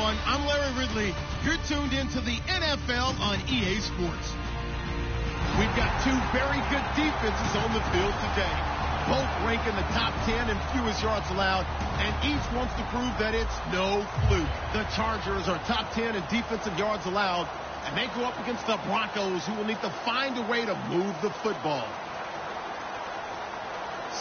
everyone. I'm Larry Ridley. You're tuned into the NFL on EA Sports. We've got two very good defenses on the field today. Both rank in the top 10 in fewest yards allowed, and each wants to prove that it's no fluke. The Chargers are top 10 in defensive yards allowed, and they go up against the Broncos, who will need to find a way to move the football.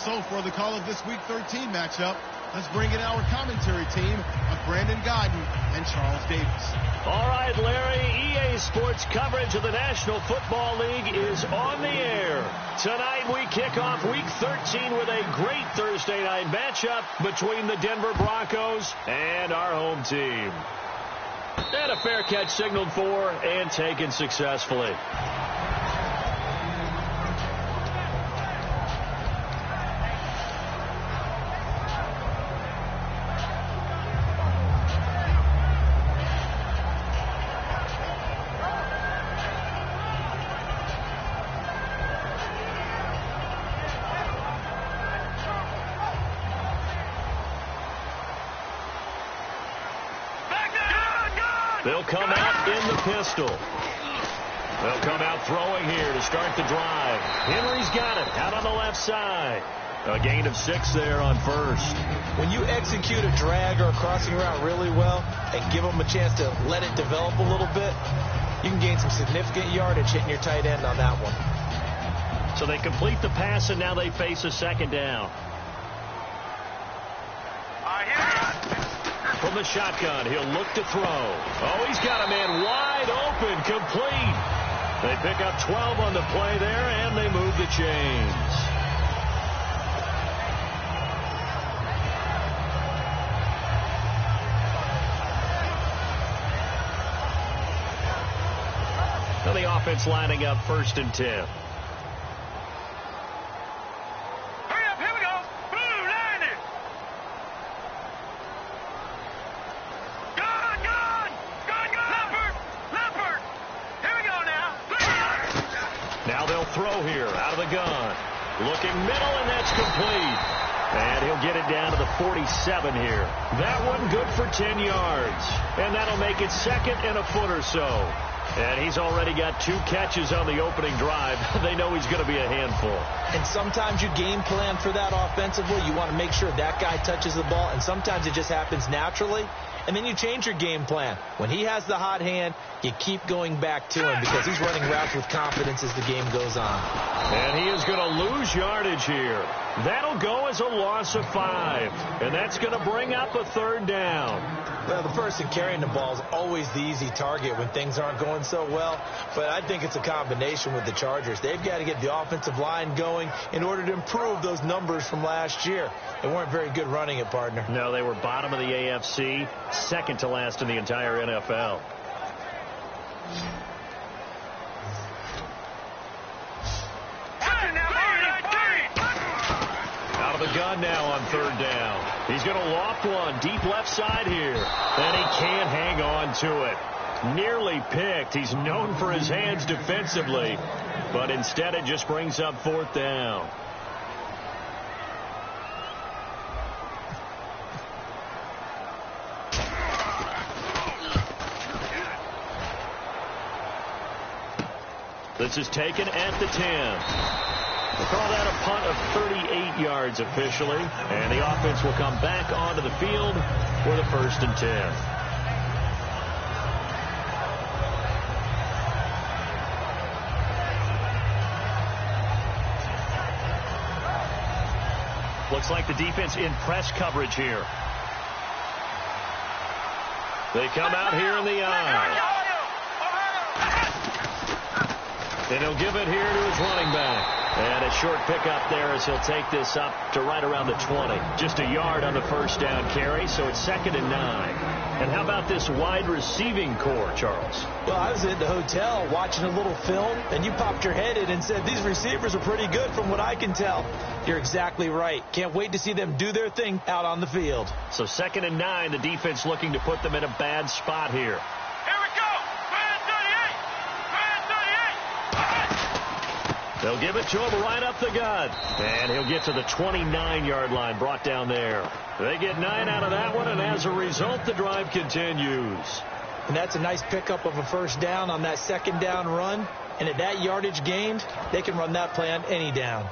So for the call of this Week 13 matchup, let's bring in our commentary team of Brandon Godden and Charles Davis. All right, Larry, EA Sports coverage of the National Football League is on the air. Tonight we kick off Week 13 with a great Thursday night matchup between the Denver Broncos and our home team. And a fair catch signaled for and taken successfully. They'll come out in the pistol. They'll come out throwing here to start the drive. Henry's got it out on the left side. A gain of 6 there on first. When you execute a drag or a crossing route really well and give them a chance to let it develop a little bit, you can gain some significant yardage hitting your tight end on that one. So they complete the pass, and now they face a second down. From the shotgun, he'll look to throw. Oh, he's got a man wide open, complete. They pick up 12 on the play there, and they move the chains. Now the offense lining up 1st and 10. Throw here out of the gun. Looking middle, and that's complete. And he'll get it down to the 47 here. That one good for 10 yards. And that'll make it 2nd and a foot or so. And he's already got 2 catches on the opening drive. They know he's going to be a handful. And sometimes you game plan for that offensively. You want to make sure that guy touches the ball. And sometimes it just happens naturally. And then you change your game plan. When he has the hot hand, you keep going back to him because he's running routes with confidence as the game goes on. And he is going to lose yardage here. That'll go as a loss of 5. And that's going to bring up a 3rd down. Well, the person carrying the ball is always the easy target when things aren't going so well. But I think it's a combination with the Chargers. They've got to get the offensive line going in order to improve those numbers from last year. They weren't very good running it, partner. No, they were bottom of the AFC, 2nd to last in the entire NFL. Out of the gun now on 3rd down. He's going to loft one deep left side here. And he can't hang on to it. Nearly picked. He's known for his hands defensively. But instead it just brings up 4th down. This is taken at the 10. We'll call that a punt of 38 yards officially. And the offense will come back onto the field for the 1st and 10. Looks like the defense in press coverage here. They come out here in the eye. And he'll give it here to his running back. And a short pickup there as he'll take this up to right around the 20. Just a yard on the 1st down carry, so it's 2nd and 9. And how about this wide receiving core, Charles? Well, I was at the hotel watching a little film, and you popped your head in and said, these receivers are pretty good from what I can tell. You're exactly right. Can't wait to see them do their thing out on the field. So 2nd and 9, the defense looking to put them in a bad spot here. They'll give it to him right up the gut. And he'll get to the 29-yard line, brought down there. They get 9 out of that one, and as a result, the drive continues. And that's a nice pickup of a first down on that second down run. And at that yardage gained, they can run that play on any down.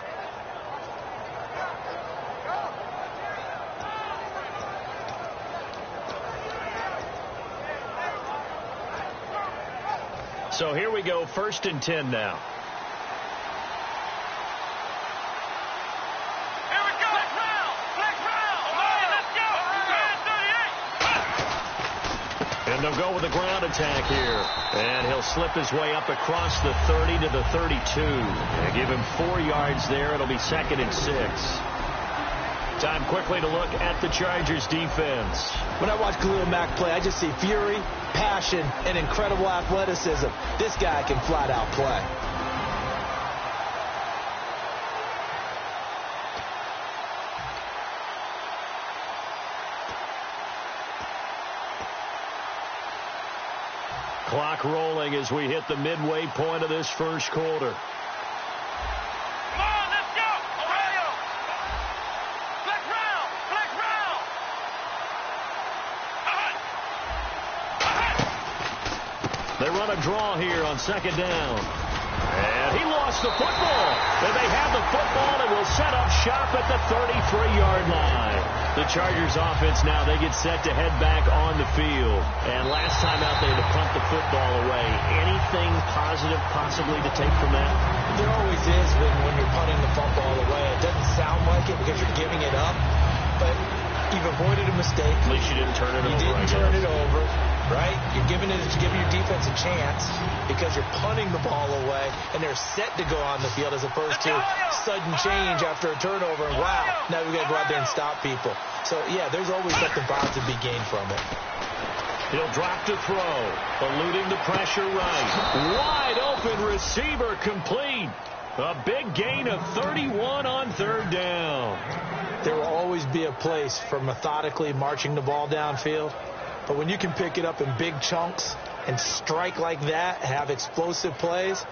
So here we go, 1st and 10 now. And they'll go with a ground attack here. And he'll slip his way up across the 30 to the 32. And give him 4 yards there. It'll be 2nd and 6. Time quickly to look at the Chargers defense. When I watch Khalil Mack play, I just see fury, passion, and incredible athleticism. This guy can flat out play. Clock rolling as we hit the midway point of this first quarter. They run a draw here on 2nd down. And he lost the football. And they have the football and will set up shop at the 33-yard line. The Chargers offense now, they get set to head back on the field. And last time out there to punt the football away. Anything positive possibly to take from that? There always is when you're punting the football away. It doesn't sound like it because you're giving it up. But you've avoided a mistake. At least you didn't turn it over. You didn't turn it over. Right? You're giving your defense a chance because you're punting the ball away and they're set to go on the field as opposed to sudden change after a turnover and wow, now we've got to go out there and stop people. So, yeah, there's always something positive to be gained from it. He'll drop to throw, eluding the pressure right. Wide open receiver complete. A big gain of 31 on 3rd down. There will always be a place for methodically marching the ball downfield. But when you can pick it up in big chunks and strike like that, have explosive plays,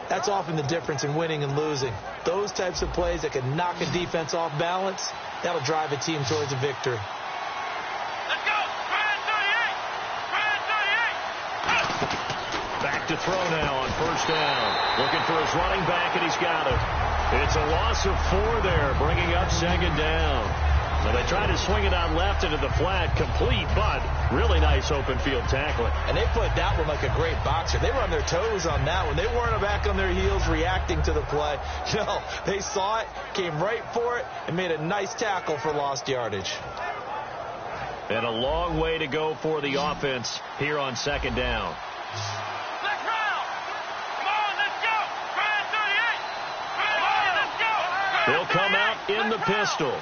that's often the difference in winning and losing. Those types of plays that can knock a defense off balance, that'll drive a team towards a victory. Let's go! Brand 38! Brand 38! Back to throw now on 1st down. Looking for his running back, and he's got it. It's a loss of 4 there, bringing up 2nd down. So they try to swing it out left into the flat, complete, but really nice open field tackling. And they played that one like a great boxer. They were on their toes on that one. They weren't back on their heels reacting to the play. No, they saw it, came right for it, and made a nice tackle for lost yardage. And a long way to go for the offense here on 2nd down. Let's round! Come on, let's go! Brand 38! Come on, let's go! They'll come out in the pistol.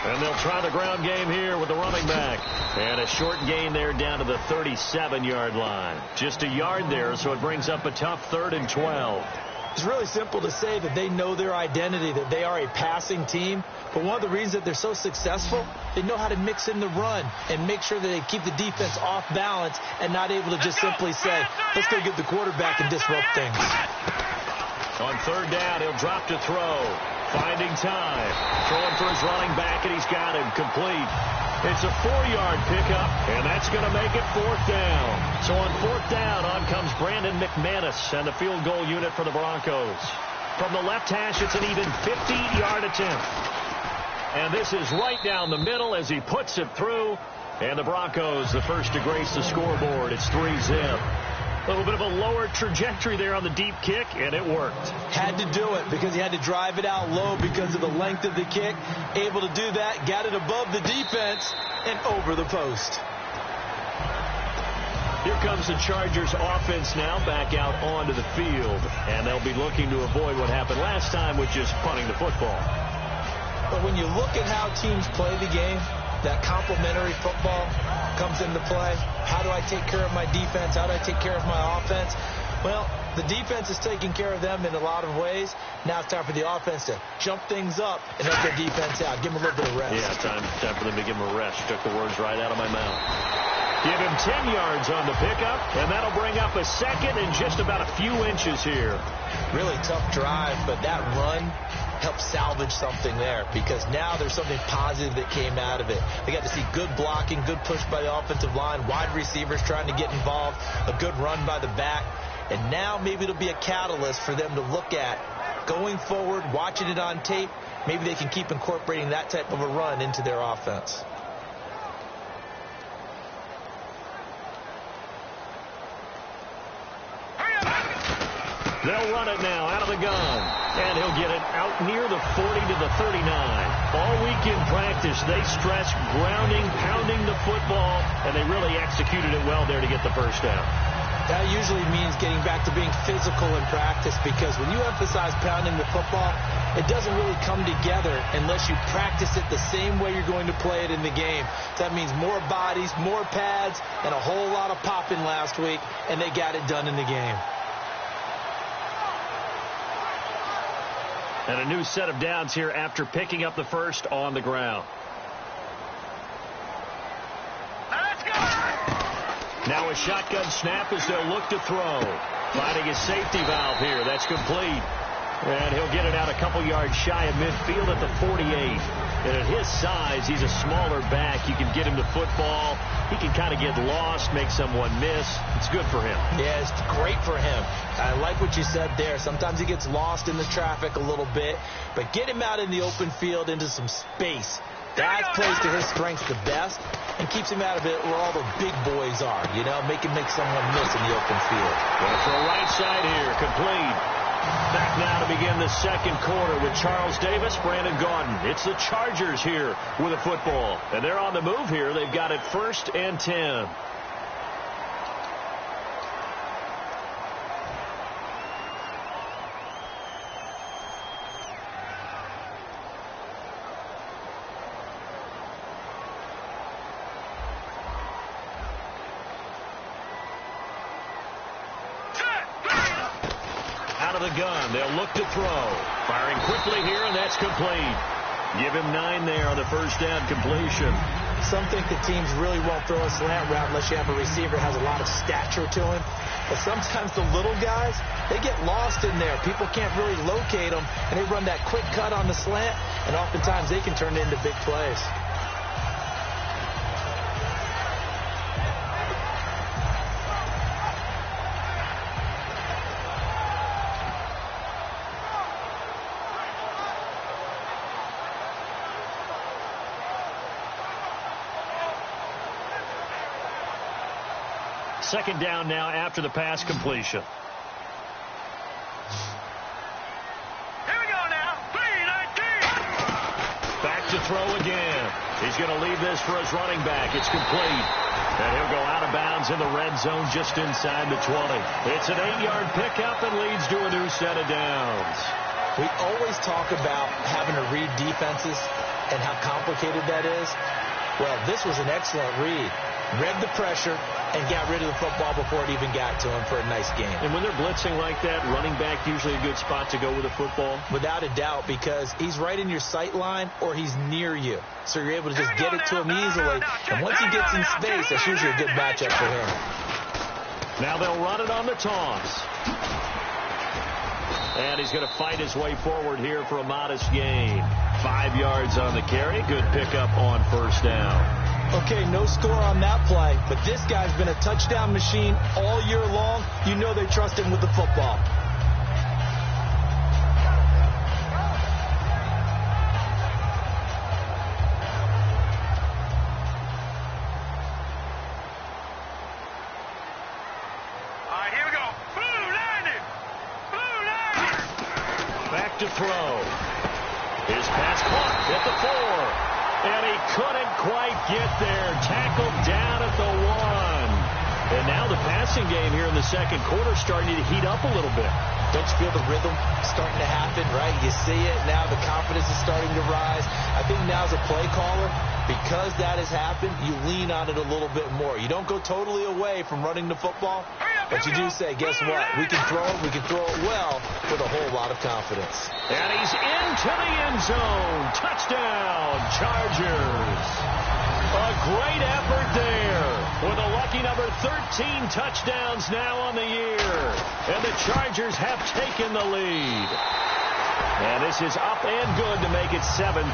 And they'll try the ground game here with the running back. And a short gain there down to the 37-yard line. Just a yard there, so it brings up a tough 3rd and 12. It's really simple to say that they know their identity, that they are a passing team. But one of the reasons that they're so successful, they know how to mix in the run and make sure that they keep the defense off balance and not able to just simply say, let's go get the quarterback and disrupt things. On 3rd down, he'll drop to throw. Finding time. Throwing for his running back, and he's got him complete. It's a 4-yard pickup, and that's going to make it 4th down. So on 4th down, on comes Brandon McManus and the field goal unit for the Broncos. From the left hash, it's an even 50-yard attempt. And this is right down the middle as he puts it through. And the Broncos, the first to grace the scoreboard. It's 3-zip. A little bit of a lower trajectory there on the deep kick, and it worked. Had to do it because he had to drive it out low because of the length of the kick. Able to do that, got it above the defense, and over the post. Here comes the Chargers offense now back out onto the field, and they'll be looking to avoid what happened last time, which is punting the football. But when you look at how teams play the game, that complementary football comes into play. How do I take care of my defense? How do I take care of my offense? Well, the defense is taking care of them in a lot of ways. Now it's time for the offense to jump things up and help their defense out. Give them a little bit of rest. Yeah, time for them to give them a rest. You took the words right out of my mouth. Give him 10 yards on the pickup, and that'll bring up a second and just about a few inches here. Really tough drive, but that run helped salvage something there because now there's something positive that came out of it. They got to see good blocking, good push by the offensive line, wide receivers trying to get involved, a good run by the back, and now maybe it'll be a catalyst for them to look at going forward, watching it on tape. Maybe they can keep incorporating that type of a run into their offense. They'll run it now out of the gun. And he'll get it out near the 40 to the 39. All week in practice, they stressed grounding, pounding the football, and they really executed it well there to get the first down. That usually means getting back to being physical in practice because when you emphasize pounding the football, it doesn't really come together unless you practice it the same way you're going to play it in the game. So that means more bodies, more pads, and a whole lot of popping last week, and they got it done in the game. And a new set of downs here after picking up the first on the ground. Let's go! Now a shotgun snap as they'll look to throw. Finding his safety valve here. That's complete. And he'll get it out a couple yards shy of midfield at the 48. And at his size, he's a smaller back. You can get him to football. He can kind of get lost, make someone miss. It's good for him. Yeah, it's great for him. I like what you said there. Sometimes he gets lost in the traffic a little bit. But get him out in the open field into some space. That plays to his strengths the best and keeps him out of it where all the big boys are. You know, make someone miss in the open field. Going for a right side here. Complete. Back now to begin the second quarter with Charles Davis, Brandon Gaudin. It's the Chargers here with a football. And they're on the move here. They've got it 1st and 10. The gun. They'll look to throw. Firing quickly here, and that's complete. Give him 9 there on the first down completion. Some think the teams really won't throw a slant route unless you have a receiver that has a lot of stature to him. But sometimes the little guys, they get lost in there. People can't really locate them, and they run that quick cut on the slant, and oftentimes they can turn it into big plays. Second down now after the pass completion. Here we go now. 3-19. Back to throw again. He's going to leave this for his running back. It's complete. And he'll go out of bounds in the red zone just inside the 20. It's an 8-yard pickup and leads to a new set of downs. We always talk about having to read defenses and how complicated that is. Well, this was an excellent read. Read the pressure and got rid of the football before it even got to him for a nice game. And when they're blitzing like that, running back usually a good spot to go with a football? Without a doubt, because he's right in your sight line or he's near you. So you're able to just get it to him easily. And once he gets in space, that's usually a good matchup for him. Now they'll run it on the toss. And he's going to fight his way forward here for a modest gain. 5 yards on the carry. Good pickup on first down. Okay, no score on that play, but this guy's been a touchdown machine all year long. You know they trust him with the football. All right, here we go. Blue landing. Blue landing. Back to throw. His pass caught at the 4. And he couldn't quite get there. Tackled down at the 1. And now the passing game here in the second quarter starting to heat up a little bit. Don't you feel the rhythm starting to happen, right? You see it. Now the confidence is starting to rise. I think now as a play caller, because that has happened, you lean on it a little bit more. You don't go totally away from running the football, but you do say, guess what? We can throw it. We can throw it well with a whole lot of confidence. And he's into the end zone. Touchdown, Chargers. A great effort there. with a lucky number 13 touchdowns now on the year. And the Chargers have taken the lead. And this is up and good to make it 7-3.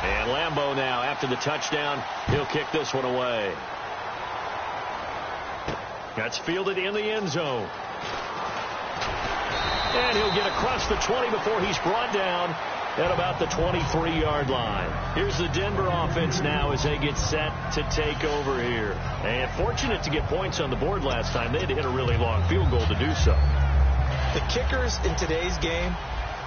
And Lambeau now, after the touchdown, he'll kick this one away. That's fielded in the end zone. And he'll get across the 20 before he's brought down at about the 23-yard line. Here's the Denver offense now as they get set to take over here. And fortunate to get points on the board last time. They had to hit a really long field goal to do so. The kickers in today's game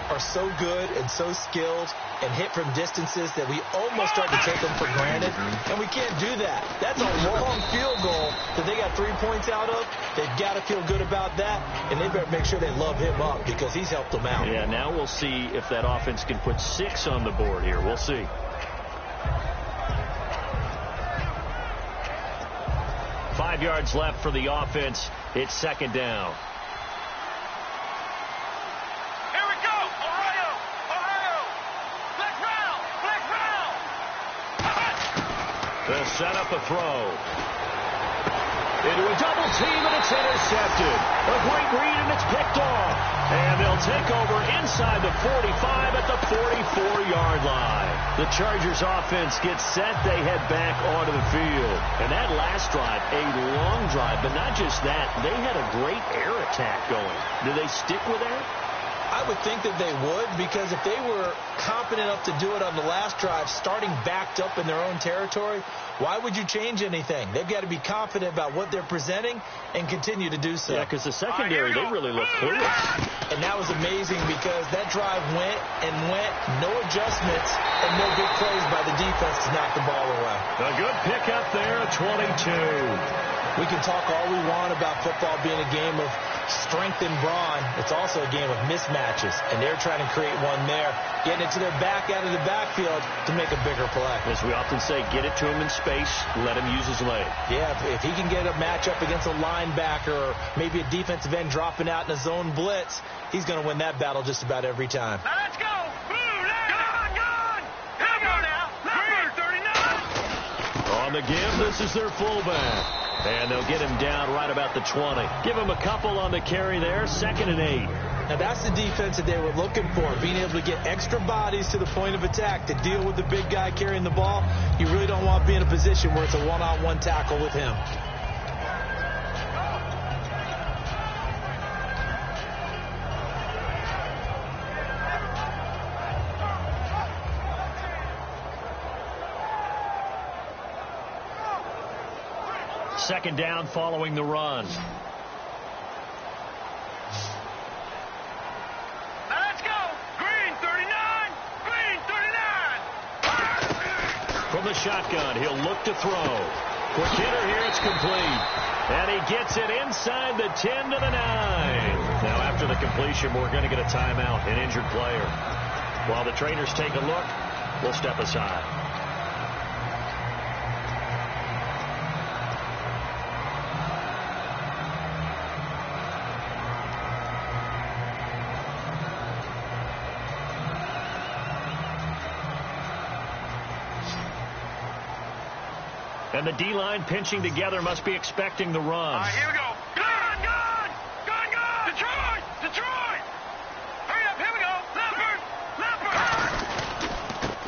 are so good and so skilled and hit from distances that we almost start to take them for granted, and we can't do that. That's a long field goal that they got 3 points out of. They've got to feel good about that, and they better make sure they love him up because he's helped them out. Yeah, now we'll see if that offense can put 6 on the board here. We'll see. Five yards left for the offense. It's second down. They'll set up a throw. Into a double team, and it's intercepted. A great read, and it's picked off. And they'll take over inside the 45 at the 44-yard line. The Chargers offense gets set. They head back onto the field. And that last drive, a long drive, but not just that. They had a great air attack going. Do they stick with that? I would think that they would, because if they were confident enough to do it on the last drive, starting backed up in their own territory, why would you change anything? They've got to be confident about what they're presenting and continue to do so. Yeah, because the secondary, they really look clear. And that was amazing because that drive went and went, no adjustments, and no big plays by the defense to knock the ball away. A good pickup there, 22. We can talk all we want about football being a game of strength and brawn. It's also a game of mismatches, and they're trying to create one there, getting it to their back out of the backfield to make a bigger play. As we often say, get it to him in space, let him use his leg. Yeah, if he can get a matchup against a linebacker or maybe a defensive end dropping out in a zone blitz, he's going to win that battle just about every time. Now let's go. Here we go now. Number 39. On the give, this is their fullback. And they'll get him down right about the 20. Give him a couple on the carry there, 2nd and 8. Now that's the defense that they were looking for, being able to get extra bodies to the point of attack to deal with the big guy carrying the ball. You really don't want to be in a position where it's a one-on-one tackle with him. Second down following the run. Now let's go. Green 39. Green 39. From the shotgun, he'll look to throw. Quick hitter here, it's complete. And he gets it inside the 10 to the 9. Now after the completion, we're going to get a timeout, an injured player. While the trainers take a look, we'll step aside. And the D-line pinching together must be expecting the run. All right, here we go. Gun! Detroit! Hurry up, here we go. Leopard!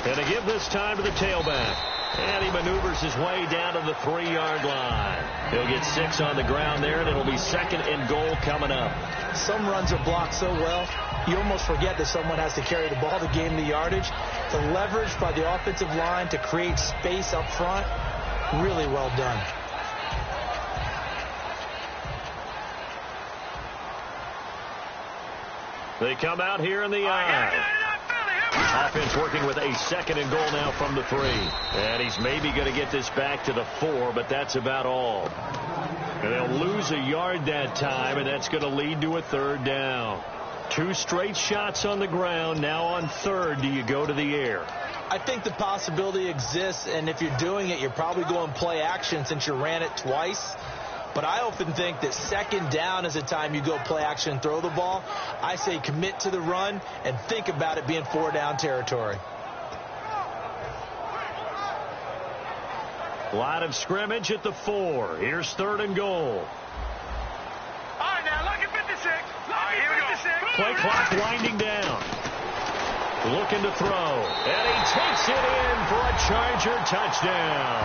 And to give this time to the tailback. And he maneuvers his way down to the 3-yard line. He'll get 6 on the ground there, and it'll be 2nd and goal coming up. Some runs are blocked so well, you almost forget that someone has to carry the ball to gain the yardage. The leverage by the offensive line to create space up front, really well done. They come out here in the eye. Offense working with a 2nd and goal now from the 3. And he's maybe going to get this back to the 4, but that's about all. And they'll lose a yard that time, and that's going to lead to a 3rd down. 2 straight shots on the ground. Now on 3rd, do you go to the air? I think the possibility exists, and if you're doing it, you're probably going play action since you ran it twice. But I often think that second down is a time you go play action and throw the ball. I say commit to the run and think about it being 4-down territory. Line of scrimmage at the 4. Here's 3rd and goal. All right, now, look at 56. All right, here we go. Play clock winding down. Looking to throw. And he takes it in for a Charger touchdown.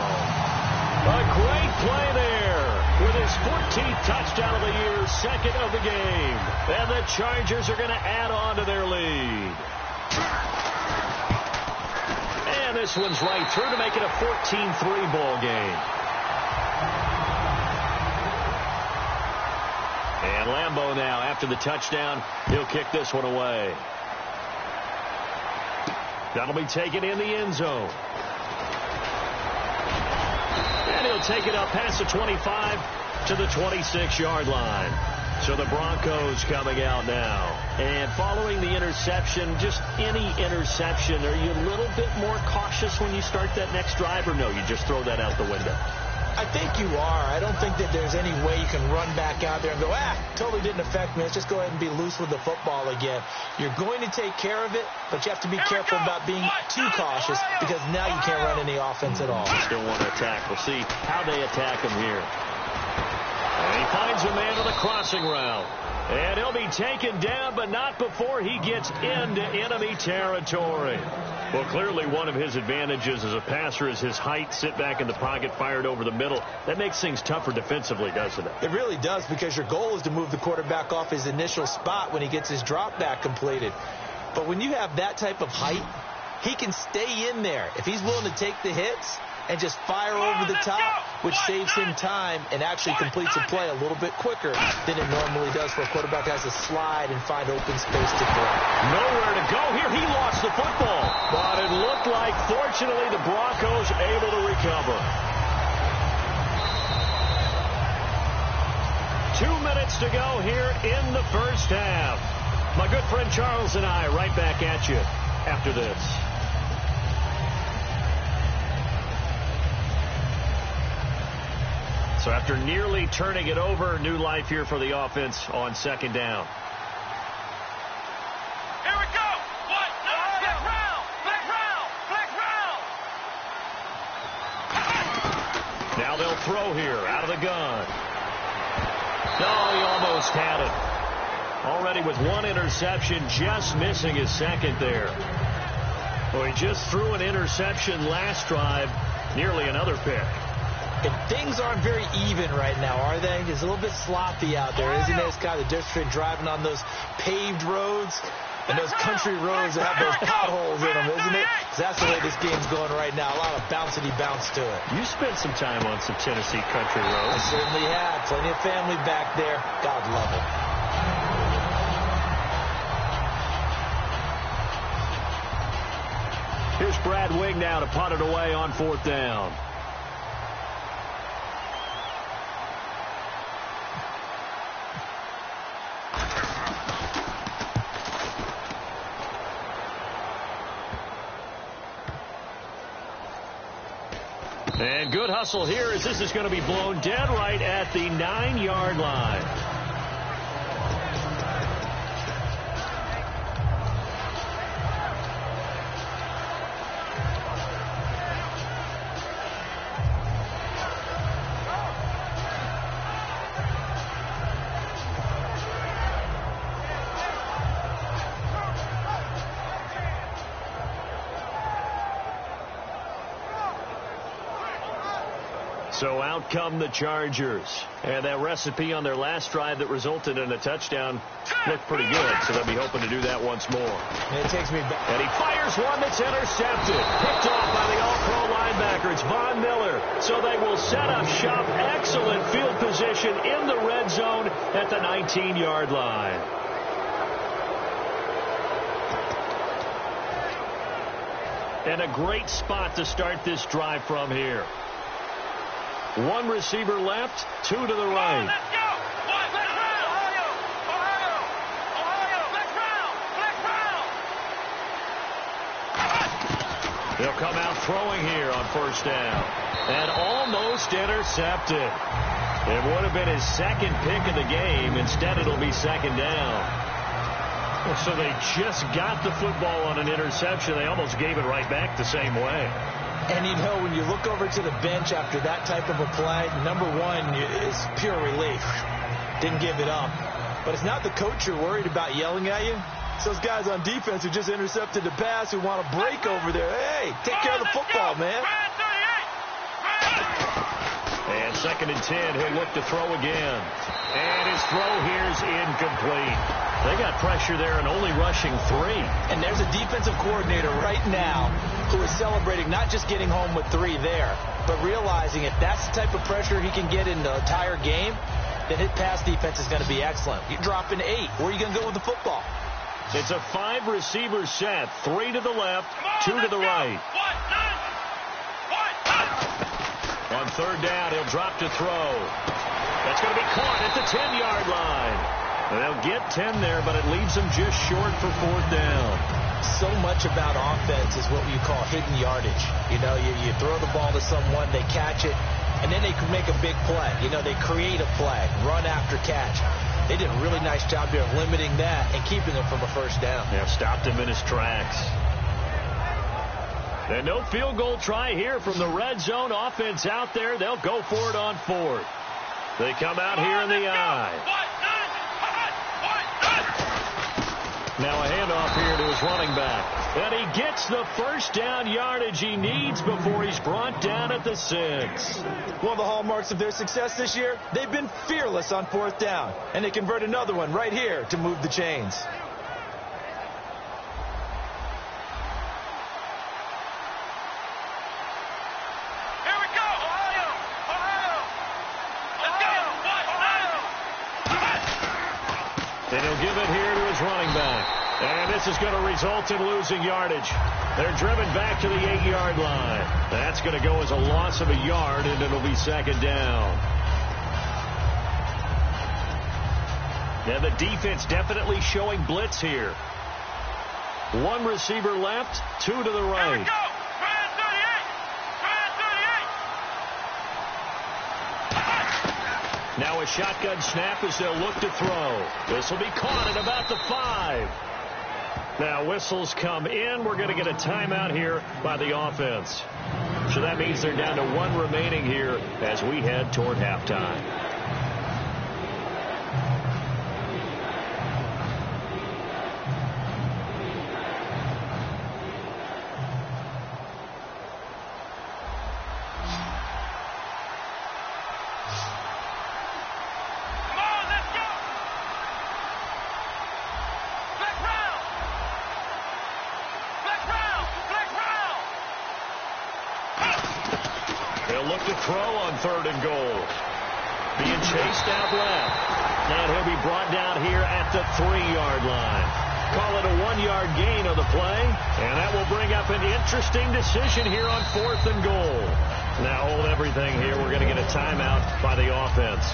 A great play there with his 14th touchdown of the year, 2nd of the game. And the Chargers are going to add on to their lead. And this one's right through to make it a 14-3 ball game. And Lambeau now, after the touchdown, he'll kick this one away. That'll be taken in the end zone. And he'll take it up past the 25 to the 26-yard line. So the Broncos coming out now. And following the interception, just any interception, are you a little bit more cautious when you start that next drive, or no, you just throw that out the window? I think you are. I don't think that there's any way you can run back out there and go, totally didn't affect me. Let's just go ahead and be loose with the football again. You're going to take care of it, but you have to be careful about being too cautious because now you can't run any offense at all. Still want to attack. We'll see how they attack him here. And he finds a man on the crossing route. And he'll be taken down, but not before he gets into enemy territory. Well, clearly one of his advantages as a passer is his height. Sit back in the pocket, fired over the middle. That makes things tougher defensively, doesn't it? It really does, because your goal is to move the quarterback off his initial spot when he gets his drop back completed. But when you have that type of height, he can stay in there. If he's willing to take the hits and just fire over the top, which saves him time and actually completes a play a little bit quicker than it normally does for a quarterback who has to slide and find open space to throw. Nowhere to go here. He lost the football. But it looked like, fortunately, the Broncos able to recover. 2 minutes to go here in the first half. My good friend Charles and I right back at you after this. So after nearly turning it over, new life here for the offense on 2nd down. Here we go. What? No, flick round. Flick round. Flick round. Now they'll throw here out of the gun. No, he almost had it. Already with one interception, just missing his 2nd there. Well, he just threw an interception last drive, nearly another pick. And things aren't very even right now, are they? It's a little bit sloppy out there, isn't it? It's kind of the difference between driving on those paved roads and those country roads that have those potholes in them, isn't it? 'Cause that's the way this game's going right now. A lot of bouncy bounce to it. You spent some time on some Tennessee country roads. I certainly have. Plenty of family back there. God love it. Here's Brad Wing now to punt it away on 4th down. And good hustle here as this is going to be blown dead right at the 9-yard line. So out come the Chargers. And that recipe on their last drive that resulted in a touchdown looked pretty good. So they'll be hoping to do that once more. And it takes me back. And he fires one that's intercepted. Picked off by the all-pro linebacker. It's Von Miller. So they will set up shop. Excellent field position in the red zone at the 19-yard line. And a great spot to start this drive from here. One receiver left, 2 to the right. Let's go. What? Flick round. Ohio. Ohio. Ohio. Flick round. Flick round. They'll come out throwing here on 1st down. And almost intercepted. It would have been his second pick of the game. Instead, it'll be second down. So they just got the football on an interception. They almost gave it right back the same way. And, you know, when you look over to the bench after that type of a play, number one is pure relief. Didn't give it up. But it's not the coach you're worried about yelling at you. It's those guys on defense who just intercepted the pass who want to break over there. Hey, take care of the football, man. And 2nd and 10, he'll look to throw again. And his throw here is incomplete. They got pressure there and only rushing 3. And there's a defensive coordinator right now who is celebrating not just getting home with 3 there, but realizing if that's the type of pressure he can get in the entire game, then his pass defense is going to be excellent. You're dropping 8. Where are you going to go with the football? It's a 5-receiver set. 3 to the left, 2 to the right. On 3rd down, he'll drop to throw. That's going to be caught at the 10-yard line. They'll get 10 there, but it leaves them just short for 4th down. So much about offense is what you call hidden yardage. You know, you throw the ball to someone, they catch it, and then they can make a big play. You know, they create a play, run after catch. They did a really nice job there of limiting that and keeping him from a 1st down. Yeah, stopped him in his tracks. And no field goal try here from the red zone offense out there. They'll go for it on 4th. They come out here in the eye. Now a handoff here to his running back. And he gets the 1st down yardage he needs before he's brought down at the 6. One of the hallmarks of their success this year, they've been fearless on 4th down. And they convert another one right here to move the chains. Here we go, Ohio! Ohio! Let's go! And he'll give it here to his running back. And this is going to result in losing yardage. They're driven back to the 8-yard line. That's going to go as a loss of a yard, and it'll be 2nd down. Now the defense definitely showing blitz here. 1 receiver left, 2 to the right. Here we go! Now a shotgun snap as they'll look to throw. This will be caught at about the 5. Now whistles come in. We're going to get a timeout here by the offense. So that means they're down to 1 remaining here as we head toward halftime. Look to throw on 3rd and goal. Being chased out left. And he'll be brought down here at the 3-yard line. Call it a 1-yard gain of the play. And that will bring up an interesting decision here on 4th and goal. Now hold everything here. We're going to get a timeout by the offense.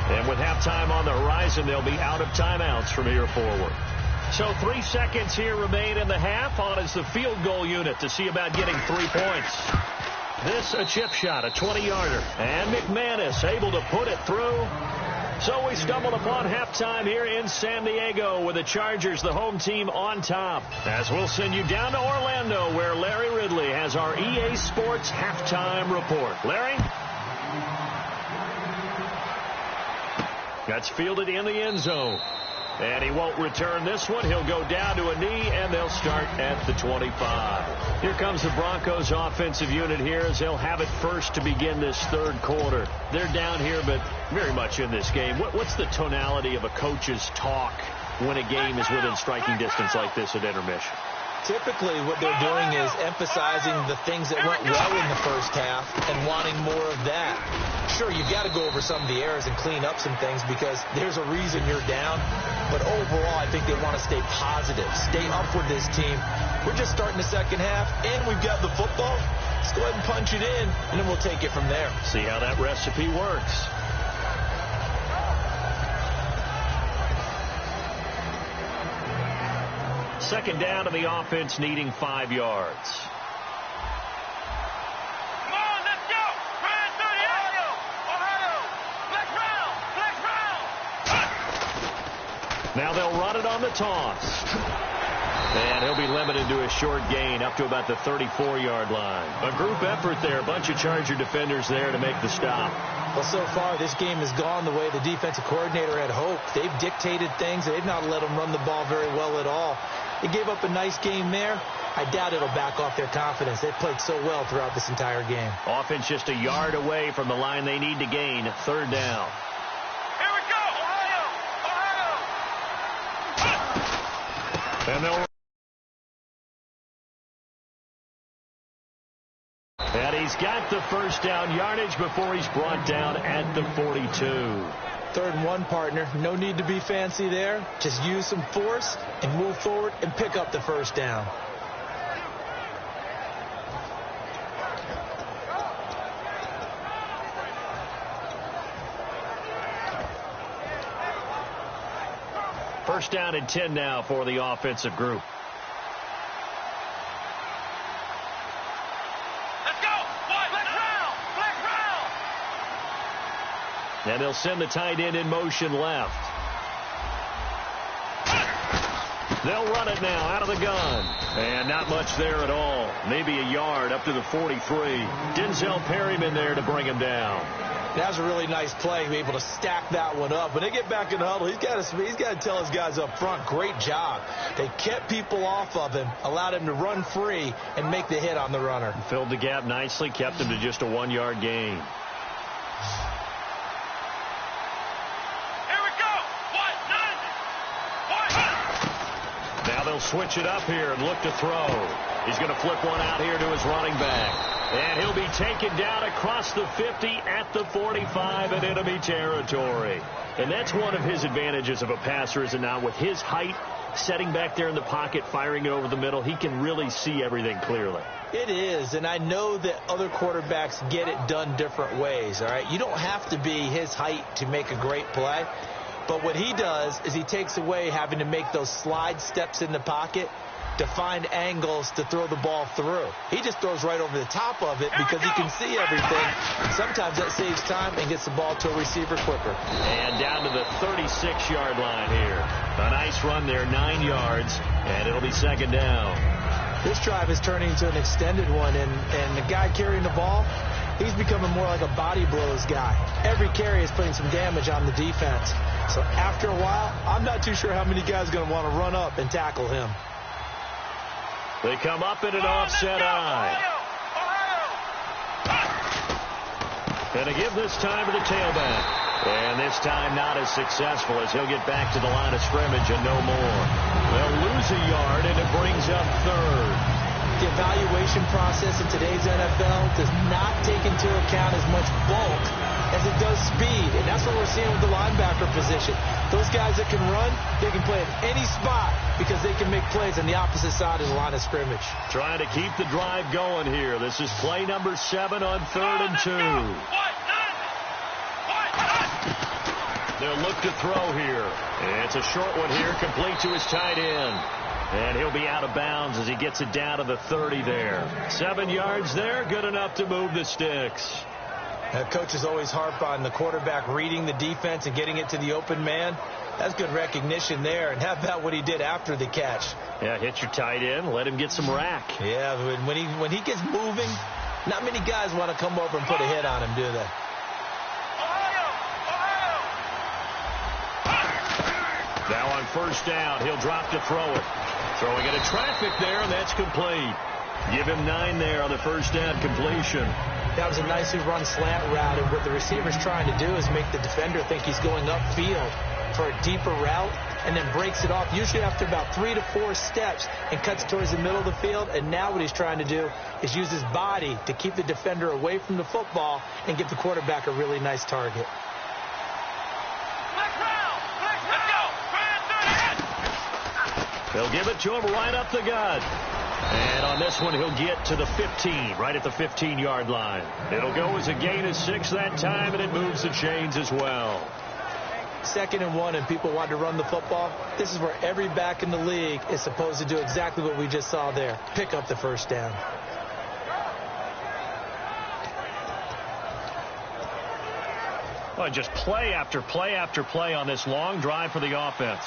And with halftime on the horizon, they'll be out of timeouts from here forward. So 3 seconds here remain in the half. On is the field goal unit to see about getting 3 points. This a chip shot, a 20-yarder. And McManus able to put it through. So we stumbled upon halftime here in San Diego with the Chargers, the home team, on top. As we'll send you down to Orlando where Larry Ridley has our EA Sports halftime report. Larry? That's fielded in the end zone. And he won't return this one. He'll go down to a knee, and they'll start at the 25. Here comes the Broncos offensive unit here as they'll have it first to begin this 3rd quarter. They're down here, but very much in this game. What's the tonality of a coach's talk when a game is within striking distance like this at intermission? Typically, what they're doing is emphasizing the things that went well in the 1st half and wanting more of that. Sure, you've got to go over some of the errors and clean up some things because there's a reason you're down. But overall, I think they want to stay positive, stay up with this team. We're just starting the 2nd half, and we've got the football. Let's go ahead and punch it in, and then we'll take it from there. See how that recipe works. Second down to the offense, needing 5 yards. Come on, let's go! Ohio! Ohio! Let's They'll run it on the toss. And he'll be limited to a short gain up to about the 34-yard line. A group effort there. A bunch of Charger defenders there to make the stop. Well, so far, this game has gone the way the defensive coordinator had hoped. They've dictated things. They've not let them run the ball very well at all. They gave up a nice game there. I doubt it'll back off their confidence. They've played so well throughout this entire game. Offense just a yard away from the line they need to gain. Third down. Here we go, Ohio! And they'll... And he's got the first down yardage before he's brought down at the 42. 3rd and 1, partner. No need to be fancy there. Just use some force and move forward and pick up the first down. First down and 10 now for the offensive group. And they'll send the tight end in motion left. They'll run it now out of the gun. And not much there at all. Maybe a yard up to the 43. Denzel Perryman there to bring him down. That was a really nice play, be able to stack that one up. When they get back in the huddle, he's got to tell his guys up front, great job. They kept people off of him, allowed him to run free and make the hit on the runner. Filled the gap nicely, kept him to just a 1-yard gain. Now they'll switch it up here and look to throw. He's going to flip one out here to his running back. And he'll be taken down across the 50 at the 45 in enemy territory. And that's one of his advantages of a passer, is it not? With his height, setting back there in the pocket, firing it over the middle, he can really see everything clearly. It is, and I know that other quarterbacks get it done different ways, all right? You don't have to be his height to make a great play. But what he does is he takes away having to make those slide steps in the pocket to find angles to throw the ball through. He just throws right over the top of it because he can see everything. Sometimes that saves time and gets the ball to a receiver quicker. And down to the 36-yard line here. A nice run there, 9 yards, and it'll be 2nd down. This drive is turning into an extended one, and the guy carrying the ball, he's becoming more like a body blows guy. Every carry is putting some damage on the defense. So after a while, I'm not too sure how many guys are going to want to run up and tackle him. They come up in an offset eye. And to give this time to the tailback. And this time not as successful, as he'll get back to the line of scrimmage and no more. They'll lose a yard, and it brings up 3rd. The evaluation process in today's NFL does not take into account as much bulk as it does speed, and that's what we're seeing with the linebacker position. Those guys that can run, they can play at any spot because they can make plays on the opposite side of the line of scrimmage. Trying to keep the drive going here. This is play number 7 on 3rd and 2. They'll look to throw here. It's a short one here, complete to his tight end. And he'll be out of bounds as he gets it down to the 30 there. 7 yards there, good enough to move the sticks. Coaches always harp on the quarterback reading the defense and getting it to the open man. That's good recognition there. And how about what he did after the catch? Yeah, hit your tight end, let him get some rack. Yeah, when he gets moving, not many guys want to come over and put a hit on him, do they? Now on 1st down, he'll drop to throw it. Throwing into traffic there, and that's complete. Give him 9 there on the 1st down completion. That was a nicely run slant route, and what the receiver's trying to do is make the defender think he's going upfield for a deeper route, and then breaks it off, usually after about 3 to 4 steps, and cuts towards the middle of the field. And now what he's trying to do is use his body to keep the defender away from the football and give the quarterback a really nice target. They'll give it to him right up the gut. And on this one, he'll get to the 15, right at the 15-yard line. It'll go as a gain of 6 that time, and it moves the chains as well. 2nd and 1, and people want to run the football. This is where every back in the league is supposed to do exactly what we just saw there. Pick up the 1st down. Well, just play after play after play on this long drive for the offense.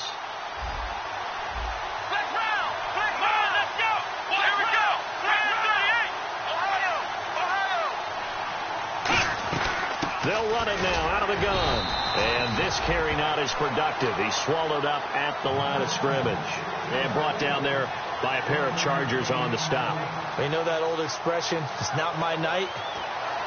They'll run it now out of the gun. And this carry not as productive. He's swallowed up at the line of scrimmage. And brought down there by a pair of Chargers on the stop. You know that old expression, it's not my night?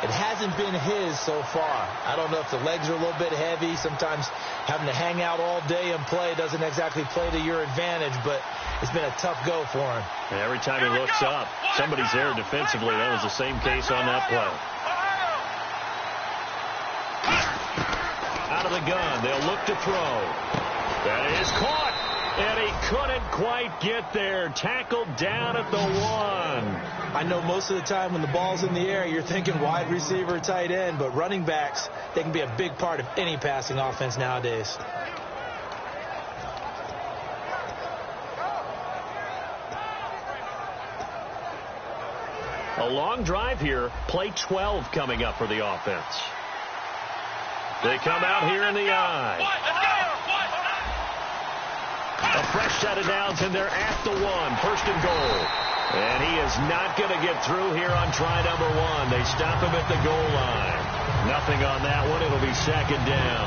It hasn't been his so far. I don't know if the legs are a little bit heavy. Sometimes having to hang out all day and play doesn't exactly play to your advantage, but it's been a tough go for him. And every time he looks up, somebody's there defensively. That was the same case on that play. Out of the gun, they'll look to throw. That is caught. And he couldn't quite get there. Tackled down at the 1. I know most of the time when the ball's in the air, you're thinking wide receiver, tight end, but running backs, they can be a big part of any passing offense nowadays. A long drive here. Play 12 coming up for the offense. They come out here in the eye. A fresh set of downs, and they're at the 1. First and goal. And he is not going to get through here on try number 1. They stop him at the goal line. Nothing on that one. It'll be second down.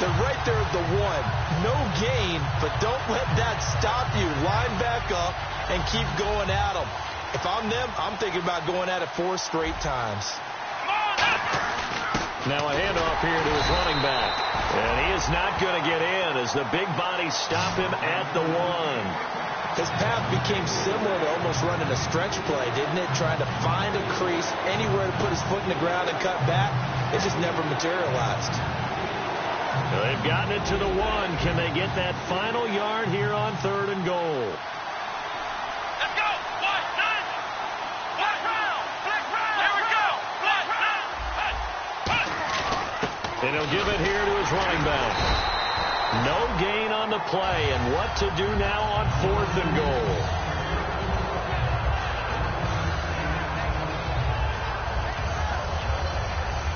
They're right there at the 1. No gain, but don't let that stop you. Line back up and keep going at them. If I'm them, I'm thinking about going at it 4 straight times. Now a handoff here to his running back. And he is not going to get in as the big bodies stop him at the 1. His path became similar to almost running a stretch play, didn't it? Trying to find a crease, anywhere to put his foot in the ground and cut back. It just never materialized. They've gotten it to the 1. Can they get that final yard here on 3rd and goal? Let's go. Black round. Here we go. And he'll give it here to his running back. No gain on the play, and what to do now on 4th and goal.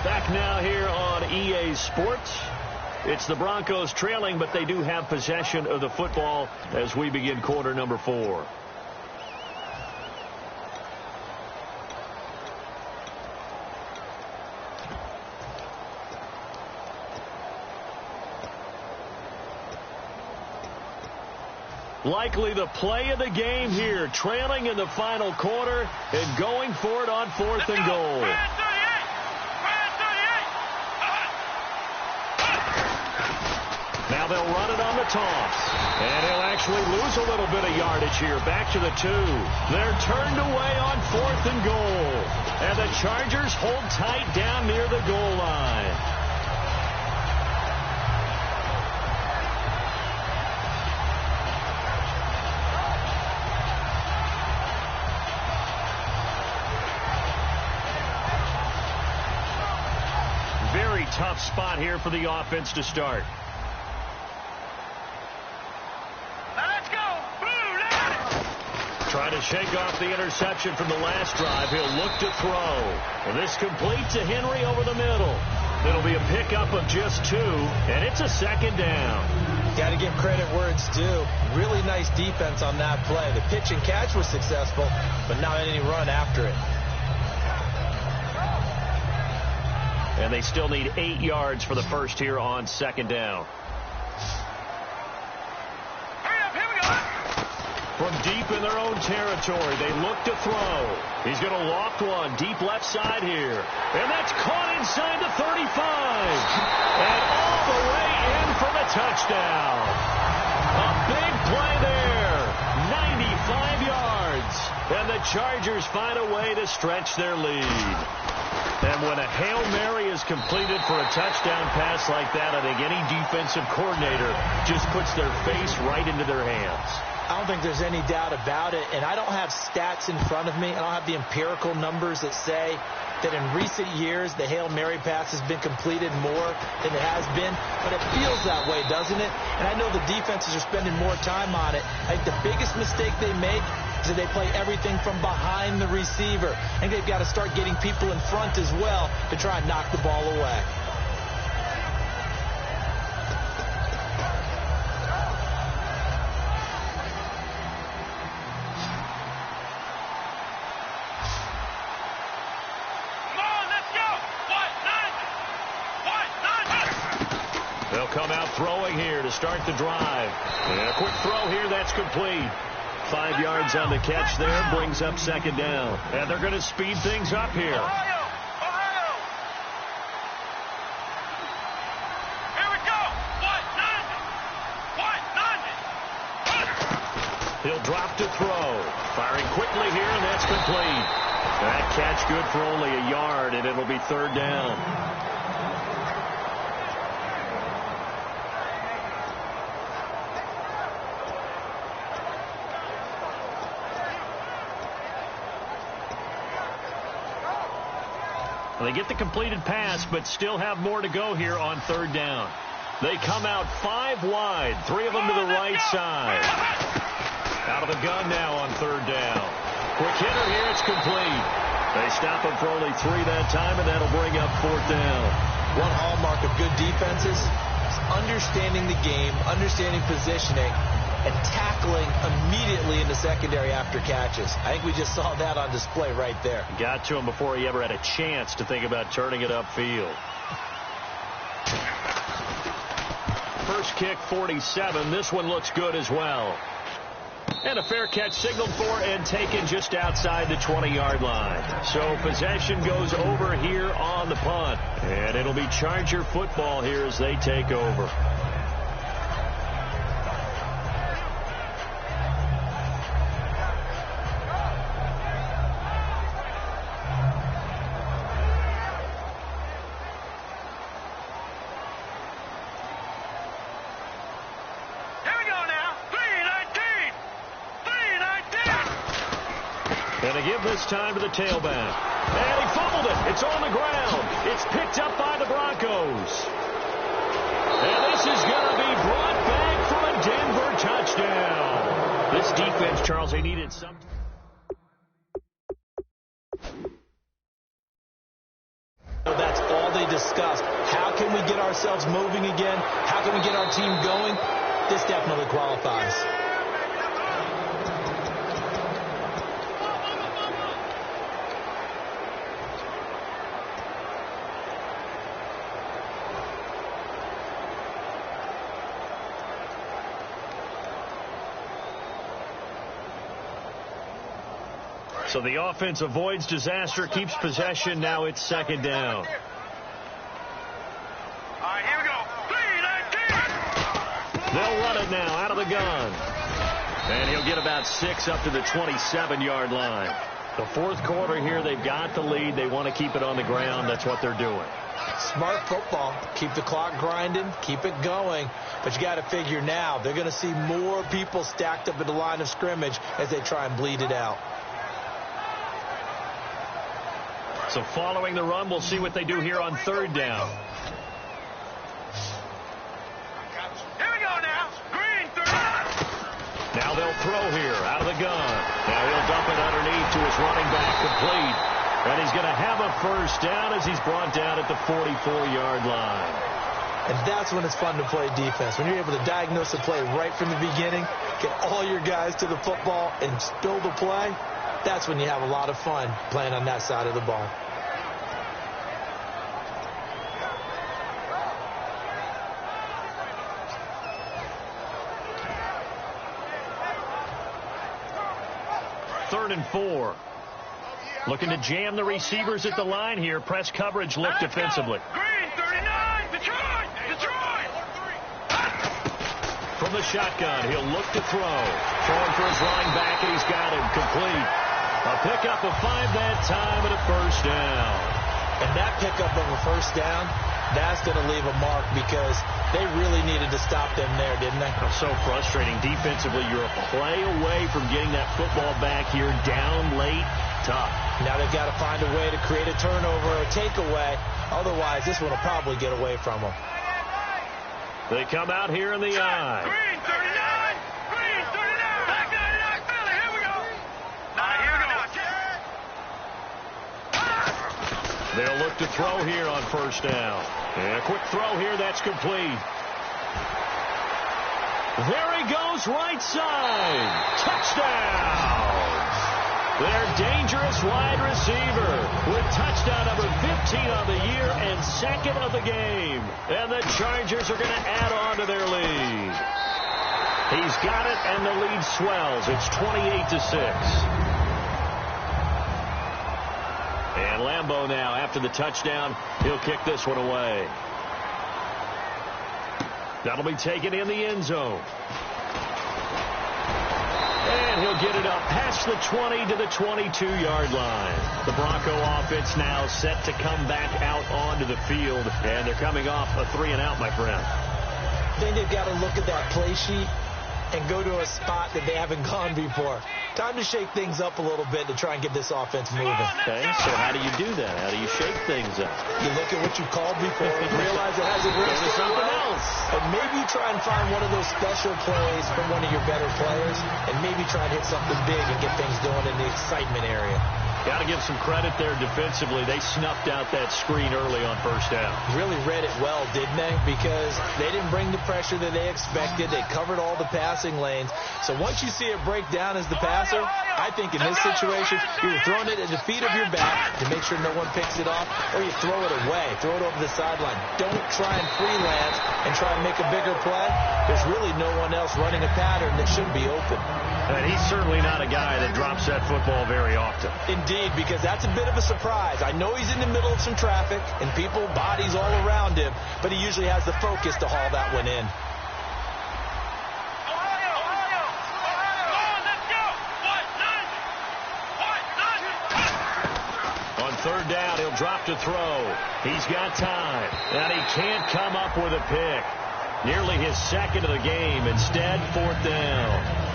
Back now here on EA Sports. It's the Broncos trailing, but they do have possession of the football as we begin quarter number 4. Likely the play of the game here, trailing in the final quarter and going for it on 4th and goal. Now they'll run it on the toss. And he'll actually lose a little bit of yardage here. Back to the 2. They're turned away on 4th and goal. And the Chargers hold tight down near the goal line. Very tough spot here for the offense to start. Trying to shake off the interception from the last drive. He'll look to throw. And this complete to Henry over the middle. It'll be a pickup of just 2, and it's a second down. Got to give credit where it's due. Really nice defense on that play. The pitch and catch was successful, but not any run after it. And they still need 8 yards for the first here on second down. From deep in their own territory, they look to throw. He's going to loft one deep left side here. And that's caught inside the 35. And all the way in for the touchdown. A big play there. 95 yards. And the Chargers find a way to stretch their lead. And when a Hail Mary is completed for a touchdown pass like that, I think any defensive coordinator just puts their face right into their hands. I don't think there's any doubt about it, and I don't have stats in front of me. I don't have the empirical numbers that say that in recent years the Hail Mary pass has been completed more than it has been, but it feels that way, doesn't it? And I know the defenses are spending more time on it. I think the biggest mistake they make is that they play everything from behind the receiver. I think they've got to start getting people in front as well to try and knock the ball away. come out throwing here to start the drive. And a quick throw here, that's complete. 5 yards on the catch there, brings up second down. And they're going to speed things up here. Ohio! Here we go! What? He'll drop to throw. Firing quickly here, and that's complete. That catch good for only a yard, and it'll be third down. They get the completed pass, but still have more to go here on third down. They come out 5 wide, 3 of them to the right side. Out of the gun now on third down. Quick hitter here, it's complete. They stop him for only 3 that time, and that'll bring up fourth down. One hallmark of good defenses is understanding the game, understanding positioning, and tackling immediately in the secondary after catches. I think we just saw that on display right there. Got to him before he ever had a chance to think about turning it upfield. First kick, 47. This one looks good as well. And a fair catch signaled for and taken just outside the 20-yard line. So possession goes over here on the punt. And it'll be Charger football here as they take over. This time to the tailback. And he fumbled it. It's on the ground. It's picked up by the Broncos. And this is going to be brought back for a Denver touchdown. This defense, Charles, they needed some. That's all they discussed. How can we get ourselves moving again? How can we get our team going? This definitely qualifies. So the offense avoids disaster, keeps possession. Now it's second down. All right, here we go. 3-19. They'll run it now out of the gun. And he'll get about 6 up to the 27-yard line. The fourth quarter here, they've got the lead. They want to keep it on the ground. That's what they're doing. Smart football. Keep the clock grinding. Keep it going. But you got to figure now, they're going to see more people stacked up at the line of scrimmage as they try and bleed it out. So following the run, we'll see what they do here on third down. Here we go now. Green, 30. Now they'll throw here out of the gun. Now he'll dump it underneath to his running back, complete. And he's going to have a first down as he's brought down at the 44-yard line. And that's when it's fun to play defense. When you're able to diagnose the play right from the beginning, get all your guys to the football and build the play, that's when you have a lot of fun playing on that side of the ball. Third and 4. Looking to jam the receivers at the line here. Press coverage look defensively. Green, 39. Detroit. From the shotgun, he'll look to throw. Throwing for his running back, and he's got him complete. A pickup of 5 that time and a first down. And that pickup of a first down, that's going to leave a mark because they really needed to stop them there, didn't they? So frustrating. Defensively, you're a play away from getting that football back here down late. Tough. Now they've got to find a way to create a turnover or a takeaway. Otherwise, this one will probably get away from them. They come out here in the eye. Green, 39. Green, 39. Back 99, Philly. Here we go. Here we go. They'll look to throw here on first down. And a quick throw here, that's complete. There he goes, right side. Touchdown. their dangerous wide receiver, with touchdown number 15 on the year and second of the game. And the Chargers are going to add on to their lead. He's got it, and the lead swells. It's 28-6. And Lambeau now, after the touchdown, he'll kick this one away. That'll be taken in the end zone. And he'll get it up past the 20 to the 22-yard line. The Bronco offense now set to come back out onto the field, and they're coming off a 3-and-out, my friend. I think they've got to look at that play sheet and go to a spot that they haven't gone before. Time to shake things up a little bit to try and get this offense moving. Okay, so how do you do that? How do you shake things up? You look at what you called before and realize it hasn't worked Go to something else. And maybe try and find one of those special plays from one of your better players, and maybe try and hit something big and get things going in the excitement area. Got to give some credit there defensively. They snuffed out that screen early on first down. Really read it well, didn't they? Because they didn't bring the pressure that they expected. They covered all the passing lanes. So once you see it break down as the passer, I think in this situation, you're throwing it at the feet of your back to make sure no one picks it off, or you throw it away. Throw it over the sideline. Don't try and freelance and try and make a bigger play. There's really no one else running a pattern that should be open. And he's certainly not a guy that drops that football very often. Indeed, because that's a bit of a surprise. I know he's in the middle of some traffic and people, bodies all around him, but he usually has the focus to haul that one in. On third down, he'll drop to throw. He's got time, and he can't come up with a pick. Nearly his second of the game. Instead, fourth down.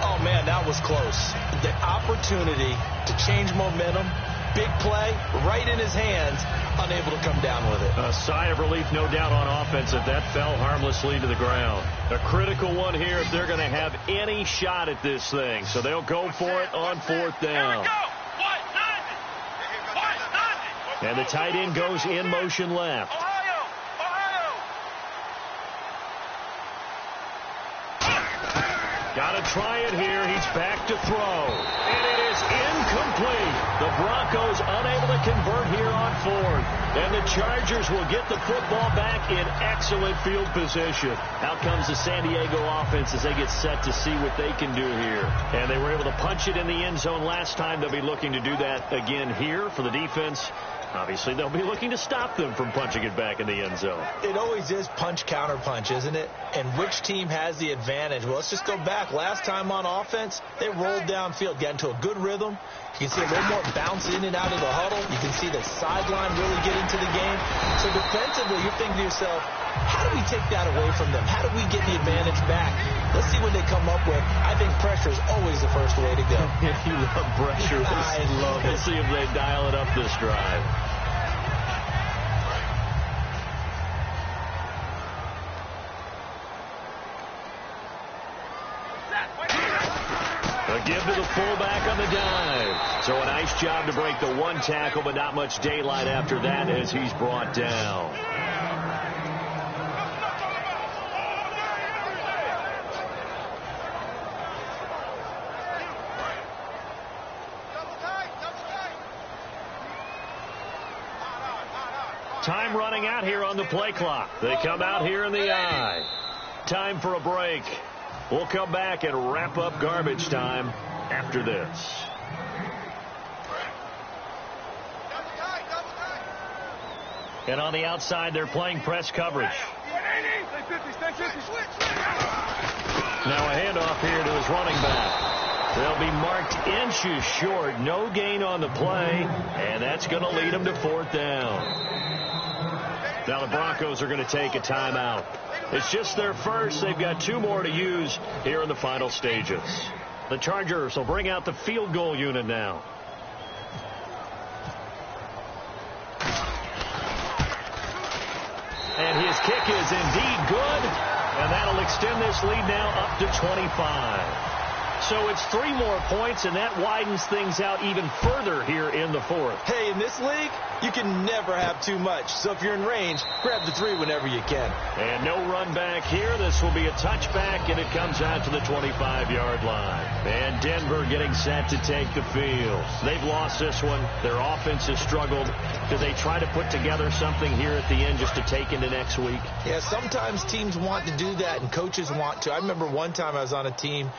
Oh, man, that was close. The opportunity to change momentum, big play, right in his hands, unable to come down with it. A sigh of relief, no doubt, on offense that fell harmlessly to the ground. A critical one here if they're going to have any shot at this thing. So they'll go for it on fourth down. And the tight end goes in motion left. Got to try it here. He's back to throw. And it is incomplete. The Broncos unable to convert here on fourth. And the Chargers will get the football back in excellent field position. Out comes the San Diego offense as they get set to see what they can do here. And they were able to punch it in the end zone last time. They'll be looking to do that again here for the defense. Obviously, they'll be looking to stop them from punching it back in the end zone. It always is punch, counter punch, isn't it? And which team has the advantage? Well, let's just go back. Last time on offense, they rolled downfield, got into a good rhythm. You can see a little more bounce in and out of the huddle. You can see the sideline really get into the game. So defensively, you're thinking to yourself, how do we take that away from them? How do we get the advantage back? Let's see what they come up with. I think pressure is always the first way to go. You love pressure. I love it. Let's see if they dial it up this drive. A give to the fullback on the dive. So a nice job to break the one tackle, but not much daylight after that as he's brought down. Time running out here on the play clock. They come out here in the eye. Time for a break. We'll come back and wrap up garbage time after this. And on the outside, they're playing press coverage. Now a handoff here to his running back. They'll be marked inches short. No gain on the play, and that's going to lead them to fourth down. Now the Broncos are going to take a timeout. It's just their first. They've got two more to use here in the final stages. The Chargers will bring out the field goal unit now. And his kick is indeed good, and that'll extend this lead now up to 25. So it's 3 more points, and that widens things out even further here in the fourth. Hey, in this league, you can never have too much. So if you're in range, grab the 3 whenever you can. And no run back here. This will be a touchback, and it comes out to the 25-yard line. And Denver getting set to take the field. They've lost this one. Their offense has struggled. Do they try to put together something here at the end just to take into next week? Yeah, sometimes teams want to do that, and coaches want to. I remember one time I was on a team,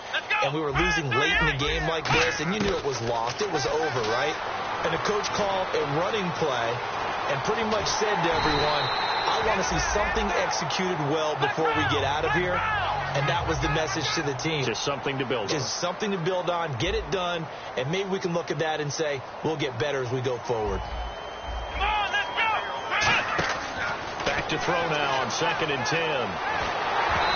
and we were losing late in the game like this, and you knew it was lost. It was over, right? And the coach called a running play and pretty much said to everyone, I want to see something executed well before we get out of here. And that was the message to the team. Just something to build on. Just something to build on, get it done, and maybe we can look at that and say, we'll get better as we go forward. Come on, let's go. Back to throw now on 2nd and 10.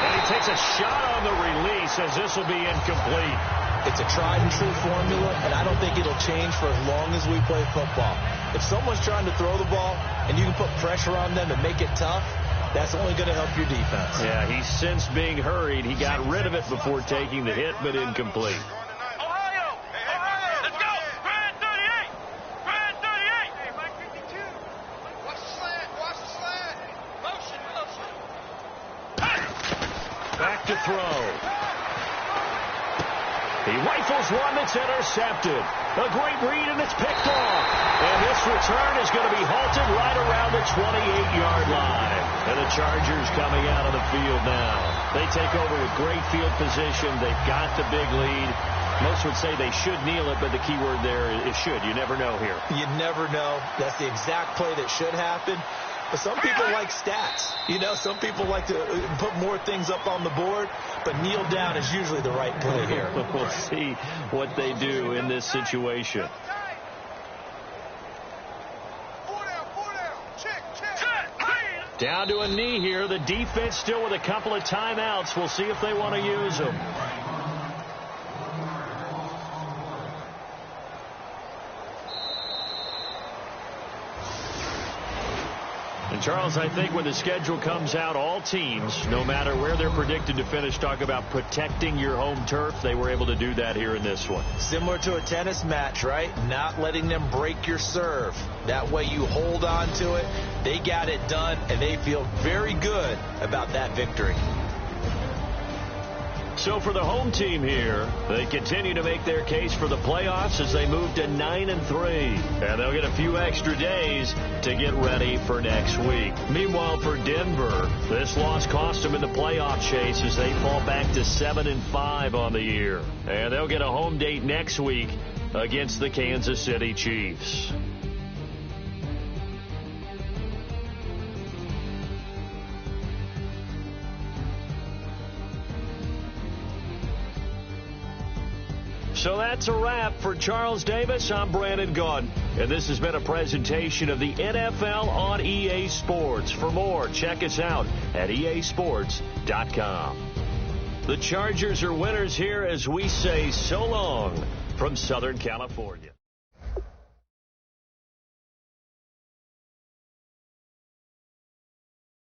And he takes a shot on the release as this will be incomplete. It's a tried-and-true formula, and I don't think it'll change for as long as we play football. If someone's trying to throw the ball and you can put pressure on them and make it tough, that's only going to help your defense. Yeah, he's since being hurried. He got rid of it before taking the hit, but incomplete. Ohio, let's go. Grand 38. Grand 38. Hey, Mike 52. Watch the slant. Watch the slant. Motion. Back to throw. He rifles one that's intercepted. A great read, and it's picked off. And this return is going to be halted right around the 28-yard line. And the Chargers coming out of the field now. They take over with great field position. They've got the big lead. Most would say they should kneel it, but the key word there is should. You never know here. You never know. That's the exact play that should happen. But some people like stats. You know, some people like to put more things up on the board, but kneel down is usually the right play here. We'll see what they do in this situation. Down to a knee here. The defense still with a couple of timeouts. We'll see if they want to use them. And Charles, I think when the schedule comes out, all teams, no matter where they're predicted to finish, talk about protecting your home turf. They were able to do that here in this one. Similar to a tennis match, right? Not letting them break your serve. That way you hold on to it. They got it done, and they feel very good about that victory. So for the home team here, they continue to make their case for the playoffs as they move to 9-3. And they'll get a few extra days to get ready for next week. Meanwhile, for Denver, this loss cost them in the playoff chase as they fall back to 7-5 on the year. And they'll get a home date next week against the Kansas City Chiefs. So that's a wrap for Charles Davis. I'm Brandon Gaudin, and this has been a presentation of the NFL on EA Sports. For more, check us out at easports.com. The Chargers are winners here as we say so long from Southern California.